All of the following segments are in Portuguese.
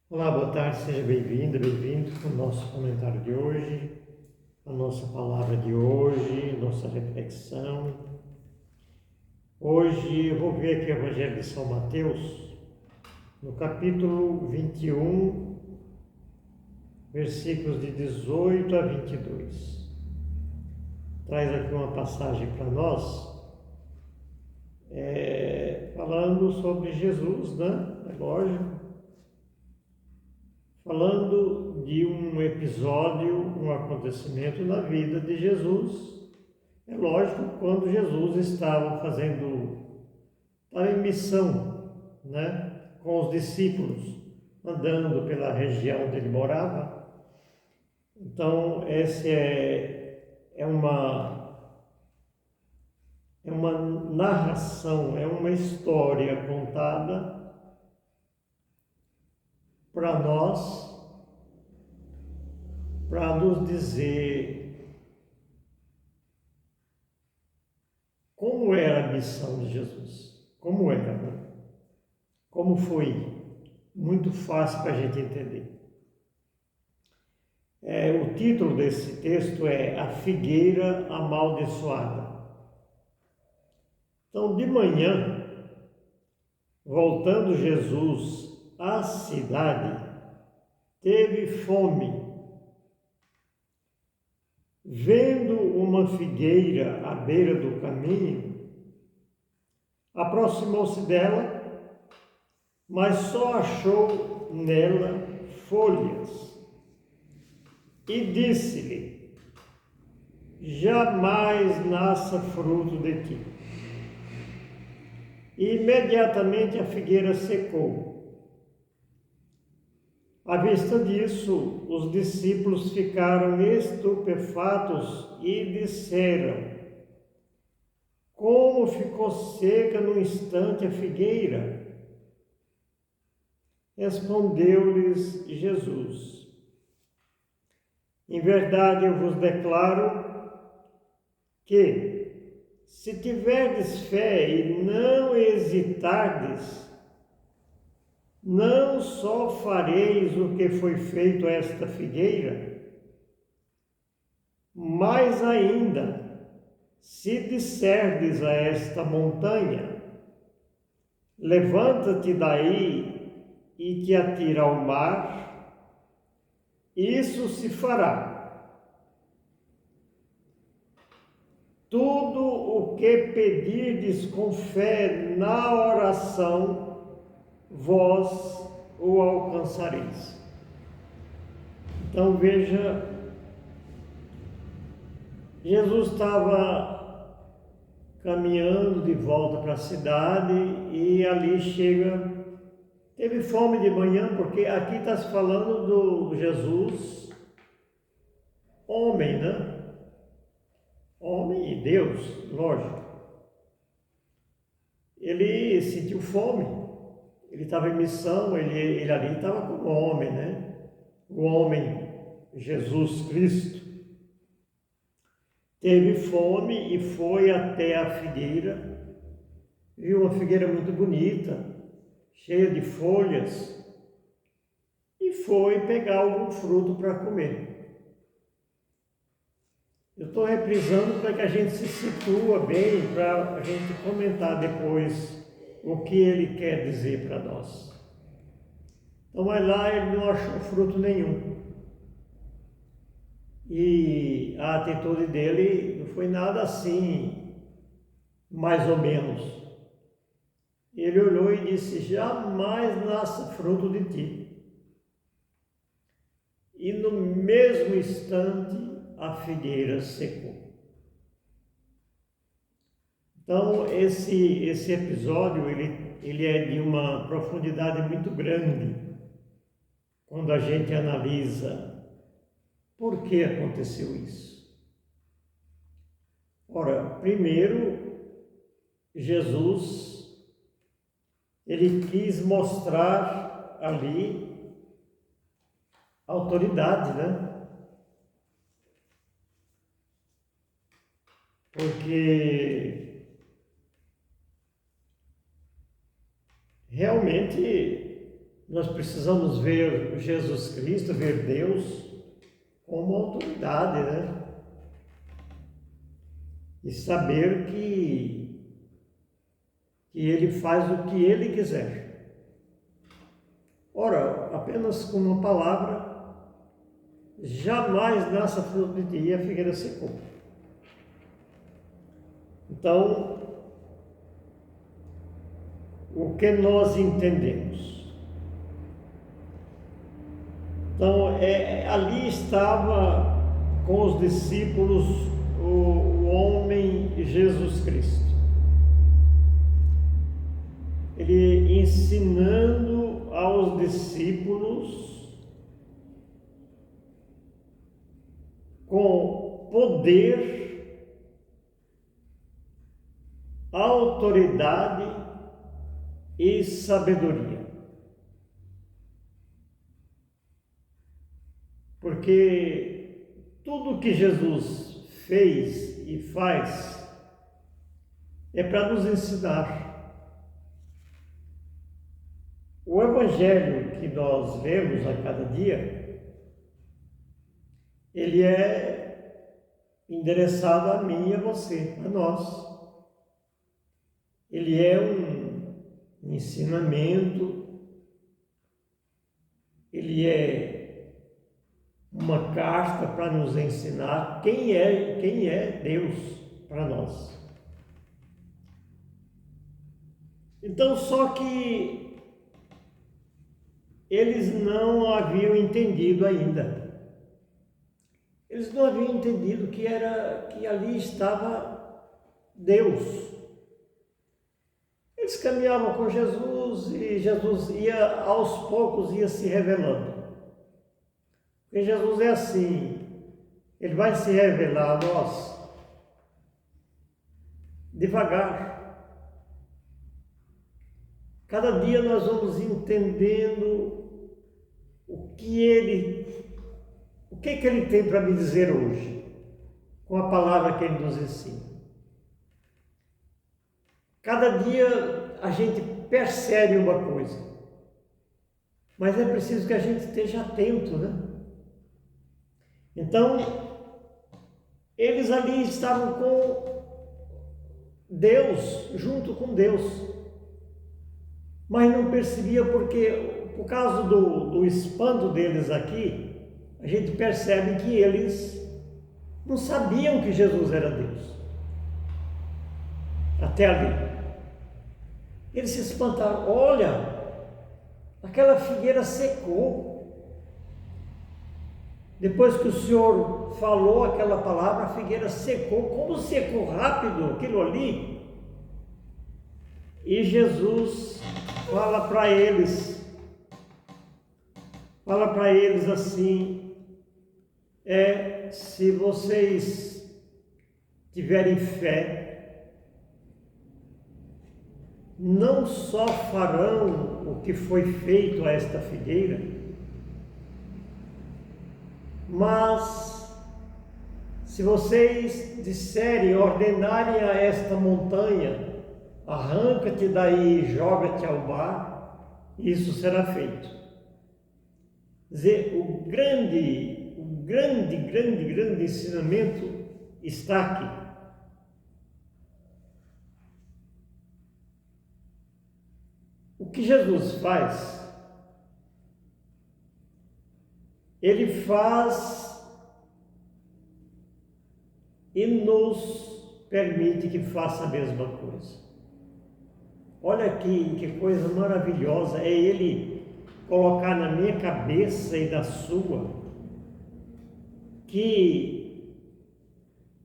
Olá, boa tarde, seja bem-vindo ao nosso comentário de hoje, a nossa palavra de hoje, nossa reflexão. Hoje eu vou ver aqui o Evangelho de São Mateus, no capítulo 21, versículos de 18 a 22. Traz aqui uma passagem para nós, falando sobre Jesus, né? É lógico. Falando de um episódio, um acontecimento na vida de Jesus. É lógico, quando Jesus estava em missão, né, com os discípulos, andando pela região onde ele morava. Então, essa é uma narração, é uma história contada para nós, para nos dizer como era a missão de Jesus, como era, né? Como foi, muito fácil para a gente entender. O título desse texto é A Figueira Amaldiçoada. Então, de manhã, voltando Jesus à cidade, teve fome. Vendo uma figueira à beira do caminho, aproximou-se dela, mas só achou nela folhas. E disse-lhe: jamais nasça fruto de ti. E imediatamente a figueira secou. À vista disso, os discípulos ficaram estupefatos e disseram: como ficou seca no instante a figueira? Respondeu-lhes Jesus: em verdade eu vos declaro que, se tiverdes fé e não hesitardes, não só fareis o que foi feito a esta figueira, mas ainda, se disserdes a esta montanha: levanta-te daí e te atira ao mar, isso se fará. Tudo o que pedirdes com fé na oração, vós o alcançareis. Então veja, Jesus estava caminhando de volta para a cidade e ali teve fome de manhã, porque aqui está se falando do Jesus, homem, né? Homem e Deus, lógico. Ele sentiu fome. Ele estava em missão, ele ali estava como homem, né? O homem, Jesus Cristo, teve fome e foi até a figueira, viu uma figueira muito bonita, cheia de folhas, e foi pegar algum fruto para comer. Eu estou reprisando para que a gente se situa bem, para a gente comentar depois o que ele quer dizer para nós. Então, mas lá ele não achou fruto nenhum. E a atitude dele não foi nada assim, mais ou menos. Ele olhou e disse: jamais nasça fruto de ti. E no mesmo instante a figueira secou. Então esse episódio ele é de uma profundidade muito grande quando a gente analisa por que aconteceu isso. Ora, primeiro, Jesus, ele quis mostrar ali autoridade, né? Porque realmente nós precisamos ver Jesus Cristo, ver Deus como autoridade, né? E saber que Ele faz o que Ele quiser. Ora, apenas com uma palavra, jamais nasce a fruta e a figueira secou. Então, o que nós entendemos? Então, ali estava com os discípulos o homem Jesus Cristo. Ele ensinando aos discípulos com poder, autoridade e sabedoria. Porque tudo que Jesus fez e faz é para nos ensinar. O Evangelho que nós lemos a cada dia, ele é endereçado a mim e a você, a nós. Ele é um ensinamento, ele é uma carta para nos ensinar quem é Deus para nós. Então, só que eles não haviam entendido ainda. Eles não haviam entendido que ali estava Deus. Eles caminhavam com Jesus e Jesus ia aos poucos se revelando. Porque Jesus é assim, Ele vai se revelar a nós devagar. Cada dia nós vamos entendendo o que Ele tem para me dizer hoje, com a palavra que Ele nos ensina. Cada dia a gente percebe uma coisa, mas é preciso que a gente esteja atento, né? Então, eles ali estavam com Deus, junto com Deus, mas não percebia porque, por causa do espanto deles aqui, a gente percebe que eles não sabiam que Jesus era Deus. Até ali. Eles se espantaram. Olha, aquela figueira secou. Depois que o Senhor falou aquela palavra, a figueira secou. Como secou rápido aquilo ali? E Jesus fala para eles assim, se vocês tiverem fé, não só farão o que foi feito a esta figueira, mas se vocês disserem, ordenarem a esta montanha, arranca-te daí e joga-te ao mar, isso será feito. Quer dizer, o grande ensinamento está aqui. O que Jesus faz? Ele faz e nos permite que faça a mesma coisa. Olha aqui, que coisa maravilhosa é Ele colocar na minha cabeça e na sua que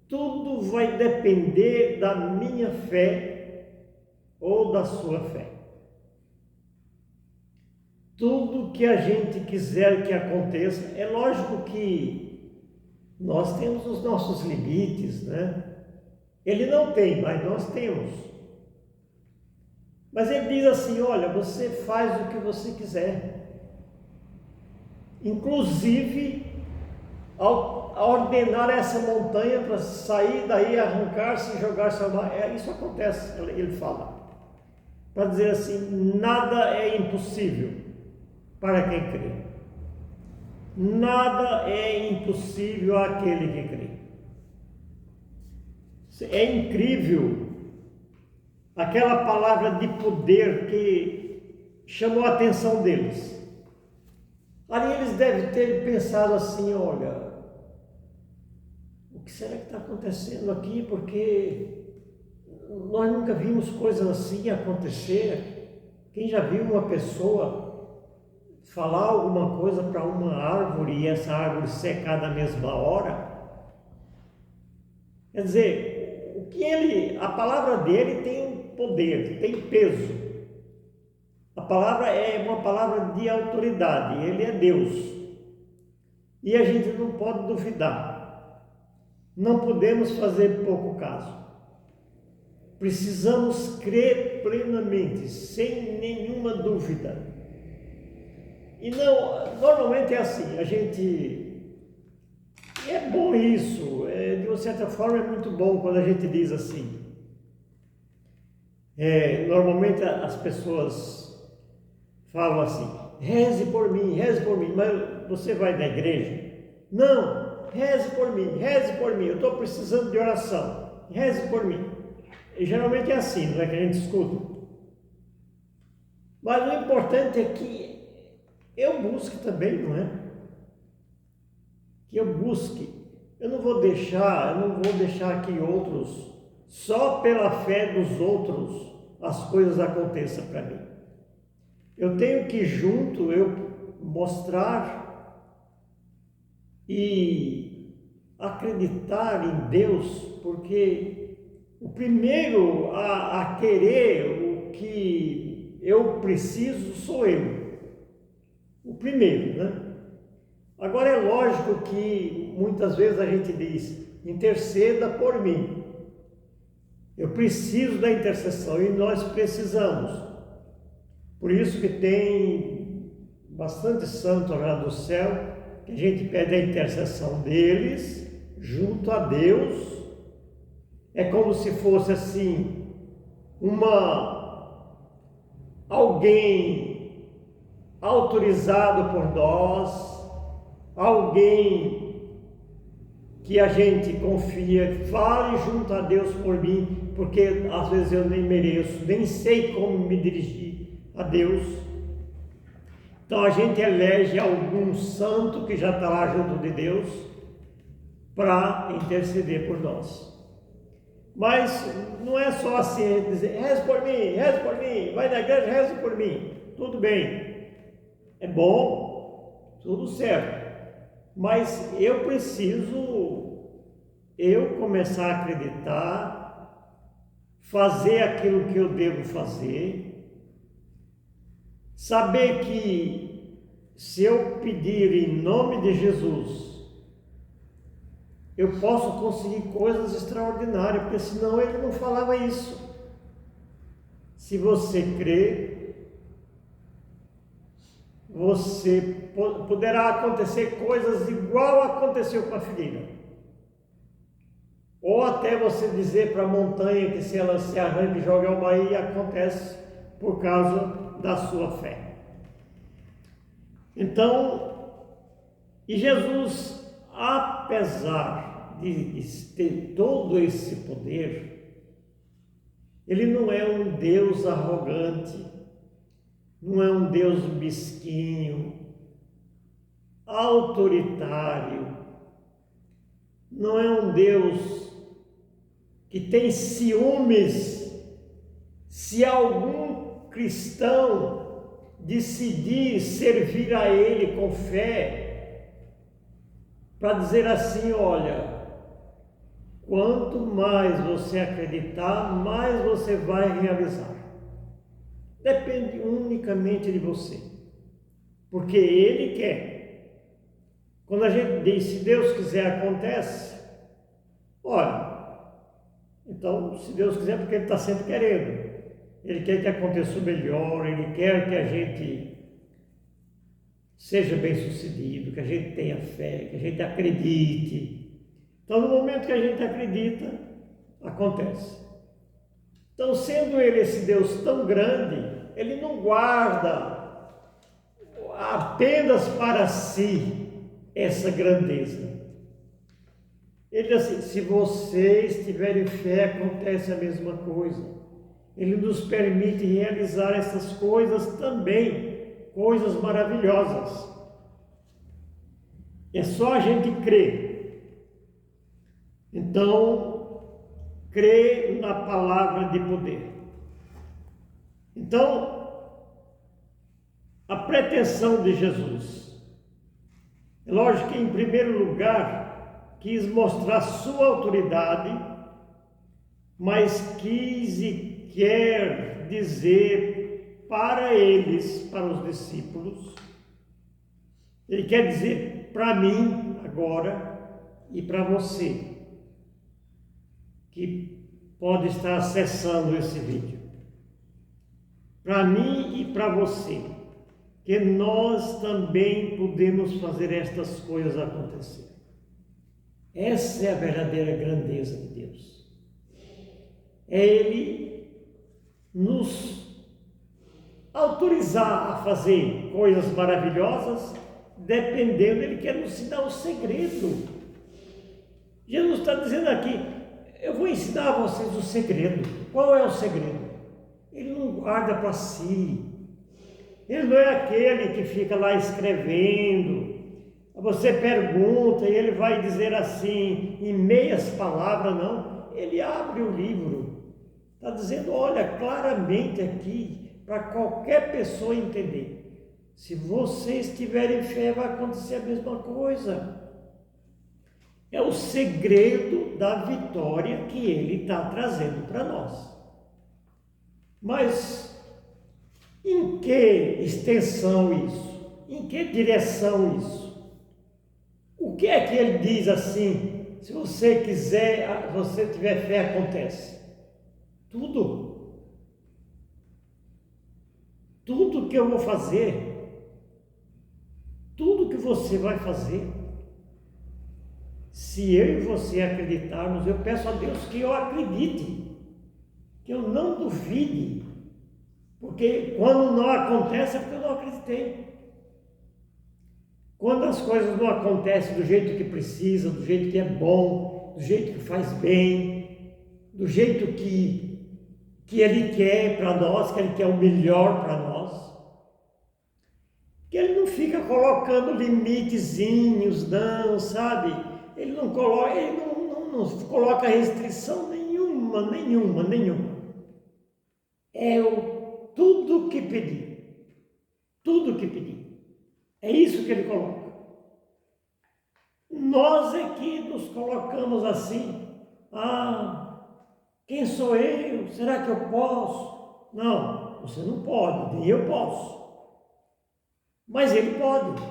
tudo vai depender da minha fé ou da sua fé. Tudo que a gente quiser que aconteça, é lógico que nós temos os nossos limites, né? Ele não tem, mas nós temos. Mas ele diz assim, olha, você faz o que você quiser. Inclusive, ao ordenar essa montanha para sair daí, arrancar-se e jogar-se ao mar, isso acontece, ele fala. Para dizer assim, nada é impossível para quem crê. Nada é impossível àquele que crê. É incrível aquela palavra de poder que chamou a atenção deles. Ali eles devem ter pensado assim: olha, o que será que está acontecendo aqui? Porque nós nunca vimos coisas assim acontecer. Quem já viu uma pessoa falar alguma coisa para uma árvore e essa árvore secar na mesma hora? Quer dizer, a palavra dele tem poder, tem peso. A palavra é uma palavra de autoridade, ele é Deus. E a gente não pode duvidar. Não podemos fazer pouco caso. Precisamos crer plenamente, sem nenhuma dúvida. E não, normalmente é assim, a gente... É bom isso, de uma certa forma é muito bom quando a gente diz assim. Normalmente as pessoas falam assim: reze por mim, mas você vai na igreja? Não, reze por mim, eu estou precisando de oração, reze por mim. E geralmente é assim, não é que a gente escuta. Mas o importante é que eu busque também, não é? Que eu busque. Eu não vou deixar que outros, só pela fé dos outros, as coisas aconteçam para mim. Eu tenho que junto eu mostrar e acreditar em Deus, porque o primeiro a querer o que eu preciso sou eu. O primeiro, né? Agora é lógico que muitas vezes a gente diz: interceda por mim. Eu preciso da intercessão e nós precisamos. Por isso que tem bastante santo lá do céu, que a gente pede a intercessão deles junto a Deus. É como se fosse assim, alguém autorizado por nós, alguém que a gente confia, fale junto a Deus por mim, porque às vezes eu nem mereço, nem sei como me dirigir a Deus. Então a gente elege algum santo que já está lá junto de Deus para interceder por nós. Mas não é só assim, dizer: reze por mim, vai na igreja, reze por mim. Tudo bem, é bom, tudo certo. Mas eu preciso começar a acreditar, fazer aquilo que eu devo fazer, saber que se eu pedir em nome de Jesus, eu posso conseguir coisas extraordinárias, porque senão ele não falava isso. Se você crê, poderá acontecer coisas igual aconteceu com a filha. Ou até você dizer para a montanha que se ela se arranca e joga ao mar, e acontece por causa da sua fé. Então, e Jesus, apesar de ter todo esse poder, ele não é um Deus arrogante, não é um Deus mesquinho, autoritário, não é um Deus que tem ciúmes se algum cristão decidir servir a Ele com fé, para dizer assim: olha, quanto mais você acreditar, mais você vai realizar. Depende unicamente de você, porque Ele quer. Quando a gente diz: se Deus quiser, acontece. Olha, então, se Deus quiser, porque Ele está sempre querendo. Ele quer que aconteça o melhor, Ele quer que a gente seja bem sucedido, que a gente tenha fé, que a gente acredite. Então, no momento que a gente acredita, acontece. Então, sendo Ele esse Deus tão grande, Ele não guarda apenas para si essa grandeza. Ele diz assim, se vocês tiverem fé, acontece a mesma coisa. Ele nos permite realizar essas coisas também, coisas maravilhosas. É só a gente crer. Então, crer na palavra de poder. Então, a pretensão de Jesus, é lógico que em primeiro lugar, quis mostrar sua autoridade, mas quis e quer dizer para eles, para os discípulos, ele quer dizer para mim agora e para você, que pode estar acessando esse vídeo. Para mim e para você, que nós também podemos fazer estas coisas acontecer. Essa é a verdadeira grandeza de Deus. É Ele nos autorizar a fazer coisas maravilhosas, dependendo, Ele quer nos ensinar o segredo. Jesus está dizendo aqui, eu vou ensinar a vocês o segredo. Qual é o segredo? Ele não guarda para si. Ele não é aquele que fica lá escrevendo. Você pergunta e ele vai dizer assim, em meias palavras, não. Ele abre o livro. Está dizendo, olha, claramente aqui, para qualquer pessoa entender. Se vocês tiverem fé, vai acontecer a mesma coisa. É o segredo da vitória que ele está trazendo para nós. Mas em que extensão isso? Em que direção isso? O que é que ele diz assim? Se você quiser, se você tiver fé, acontece. Tudo. Tudo que eu vou fazer. Tudo que você vai fazer. Se eu e você acreditarmos, eu peço a Deus que eu acredite. Que eu não duvide. Porque quando não acontece é porque eu não acreditei. Quando as coisas não acontecem do jeito que precisa, do jeito que é bom, do jeito que faz bem, do jeito que Ele quer para nós, que Ele quer o melhor para nós, que Ele não fica colocando limitezinhos, não, sabe? Ele não coloca restrição nenhuma. É tudo que pedir. Tudo que pedir. É isso que ele coloca. Nós é que nos colocamos assim. Quem sou eu? Será que eu posso? Não, você não pode, nem eu posso. Mas ele pode.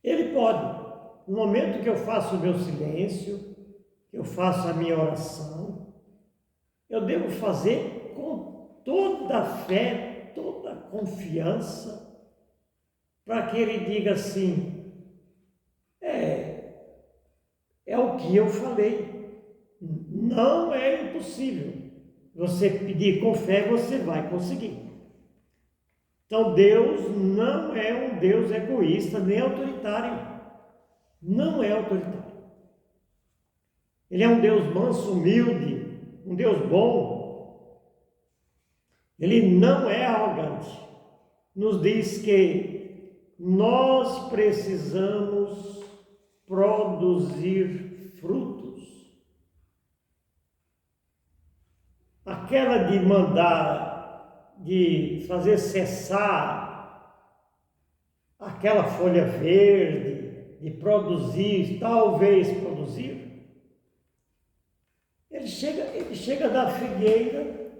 Ele pode. No momento que eu faço o meu silêncio, que eu faço a minha oração, eu devo fazer com toda a fé, toda a confiança, para que ele diga assim, é o que eu falei, não é impossível. Você pedir com fé, você vai conseguir. Então Deus não é um Deus egoísta, nem autoritário. Não é autoritário. Ele é um Deus manso, humilde, um Deus bom. Ele não é arrogante. Nos diz que nós precisamos produzir frutos. Aquela de mandar, de fazer cessar aquela folha verde, de produzir, talvez produzir. Ele chega da figueira,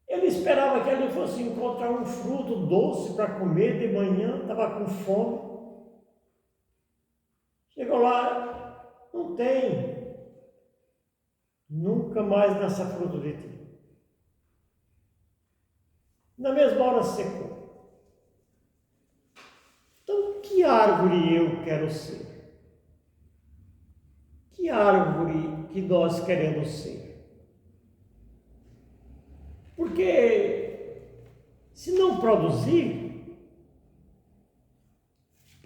ele esperava que ele fosse encontrar um fruto doce para comer de manhã, estava com fome. Chegou lá, não tem. Nunca mais nessa fruta de ti. Na mesma hora secou. Então, que árvore eu quero ser? Que árvore que nós queremos ser? Porque se não produzir,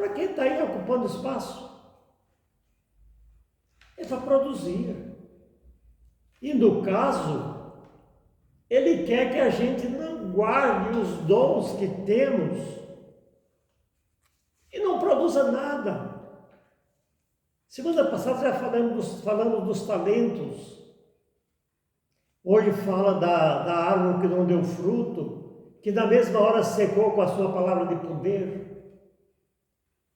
para que está aí ocupando espaço? É para produzir. E no caso, ele quer que a gente não guarde os dons que temos e não produza nada. Semana passada já falamos dos talentos. Hoje fala da árvore que não deu fruto, que na mesma hora secou com a sua palavra de poder.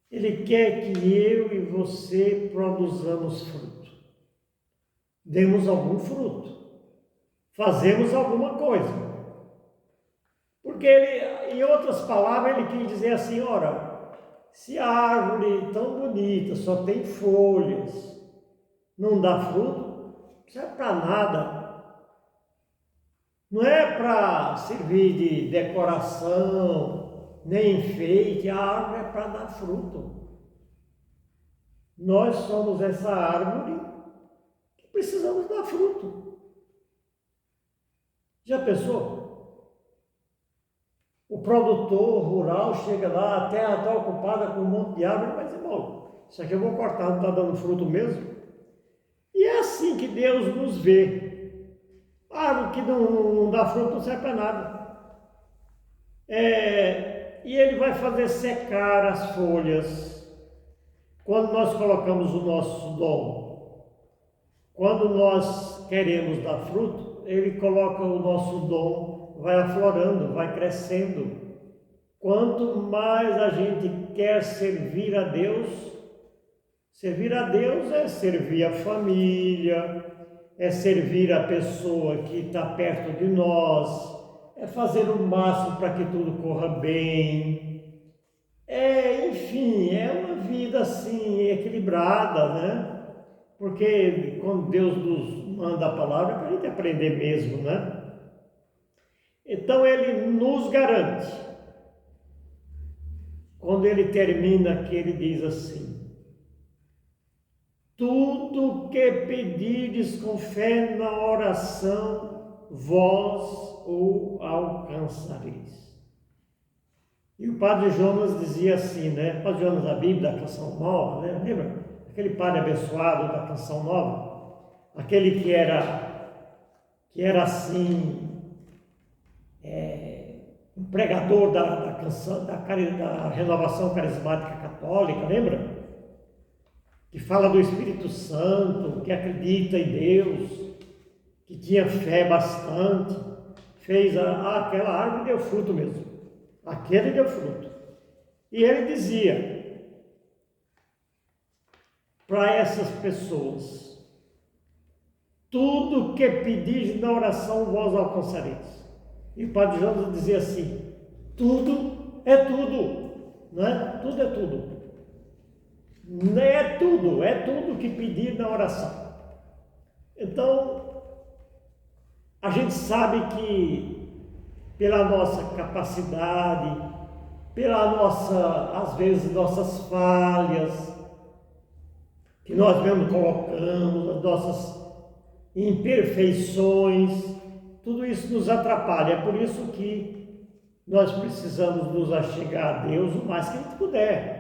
Ele quer que eu e você produzamos fruto. Demos algum fruto. Fazemos alguma coisa. Porque ele, em outras palavras, ele quis dizer assim, ora, se a árvore tão bonita só tem folhas, não dá fruto, não serve para nada. Não é para servir de decoração, nem enfeite, a árvore é para dar fruto. Nós somos essa árvore que precisamos dar fruto. Já pensou? O produtor rural chega lá, a terra está ocupada com um monte de árvore, mas irmão, isso aqui eu vou cortar, não está dando fruto mesmo? E é assim que Deus nos vê. A árvore que não dá fruto não serve para nada. E ele vai fazer secar as folhas quando nós colocamos o nosso dom. Quando nós queremos dar fruto, ele coloca o nosso dom, vai aflorando, vai crescendo. Quanto mais a gente quer servir a Deus é servir a família, é servir a pessoa que está perto de nós, é fazer o máximo para que tudo corra bem. Enfim, é uma vida assim, equilibrada, né? Porque quando Deus nos manda a palavra, é para a gente aprender mesmo, né? Então ele nos garante. Quando ele termina aqui, ele diz assim: tudo que pedirdes com fé na oração, vós o alcançareis. E o padre Jonas dizia assim, né? O padre Jonas da Bíblia, da Canção Nova, né? Lembra? Aquele padre abençoado da Canção Nova, aquele que era assim, um pregador da canção, da renovação carismática católica, lembra? Que fala do Espírito Santo, que acredita em Deus, que tinha fé bastante, fez aquela árvore deu fruto mesmo, aquele deu fruto. E ele dizia para essas pessoas: tudo que pedis na oração vós alcançareis. E o padre Jonas dizia assim: tudo é tudo, né? Tudo é tudo. É tudo que pedir na oração. Então, a gente sabe que pela nossa capacidade, às vezes, nossas falhas, que nós mesmos colocamos, as nossas imperfeições, tudo isso nos atrapalha. É por isso que nós precisamos nos achegar a Deus o mais que a gente puder,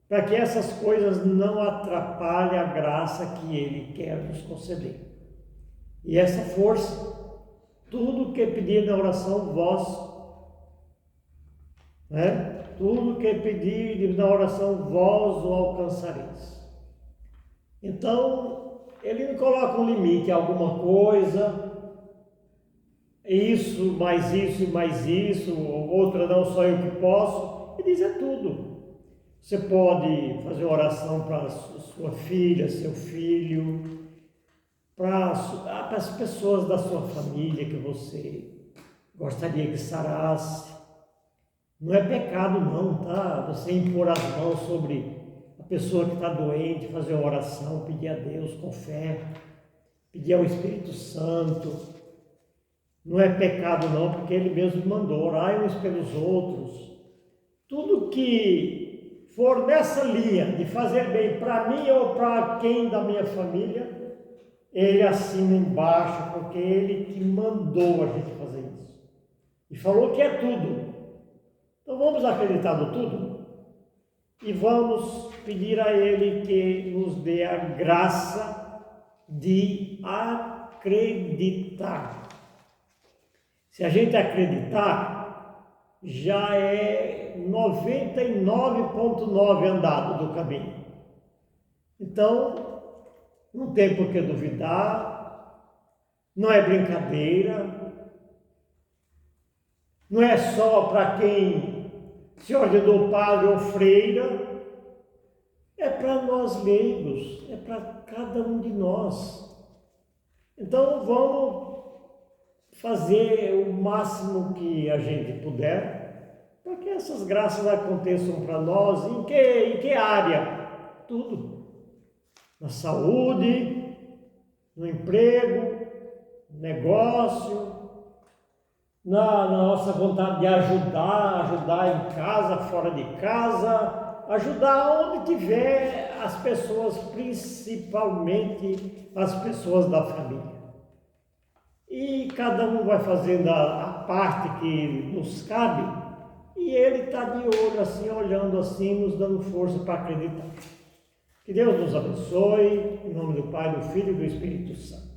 para que essas coisas não atrapalhem a graça que Ele quer nos conceder. E essa força, tudo que pedir na oração, vós, né? Tudo que pedir na oração, vós o alcançareis. Então, Ele não coloca um limite a alguma coisa, isso, mais isso, outra não, só eu que posso. Ele diz: é tudo. Você pode fazer oração para sua filha, seu filho, para as pessoas da sua família que você gostaria que sarasse. Não é pecado não, tá? Você impor as mãos sobre a pessoa que está doente, fazer uma oração, pedir a Deus com fé, pedir ao Espírito Santo. Não é pecado não, porque Ele mesmo mandou: orai uns pelos outros. Tudo que for nessa linha de fazer bem para mim ou para quem da minha família, Ele assina embaixo, porque Ele que mandou a gente fazer isso. E falou que é tudo. Então vamos acreditar no tudo? e vamos pedir a Ele que nos dê a graça de acreditar. Se a gente acreditar, já é 99,9 andado do caminho. Então, não tem por que duvidar, não é brincadeira, não é só para quem se ordenou padre ou freira, é para nós leigos, é para cada um de nós. Então vamos fazer o máximo que a gente puder para que essas graças aconteçam para nós. Em que área? Tudo. Na saúde, no emprego, no negócio, na nossa vontade de ajudar em casa, fora de casa, ajudar onde tiver as pessoas, principalmente as pessoas da família. E cada um vai fazendo a parte que nos cabe, e Ele está de olho assim, olhando assim, nos dando força para acreditar. Que Deus nos abençoe, em nome do Pai, do Filho e do Espírito Santo.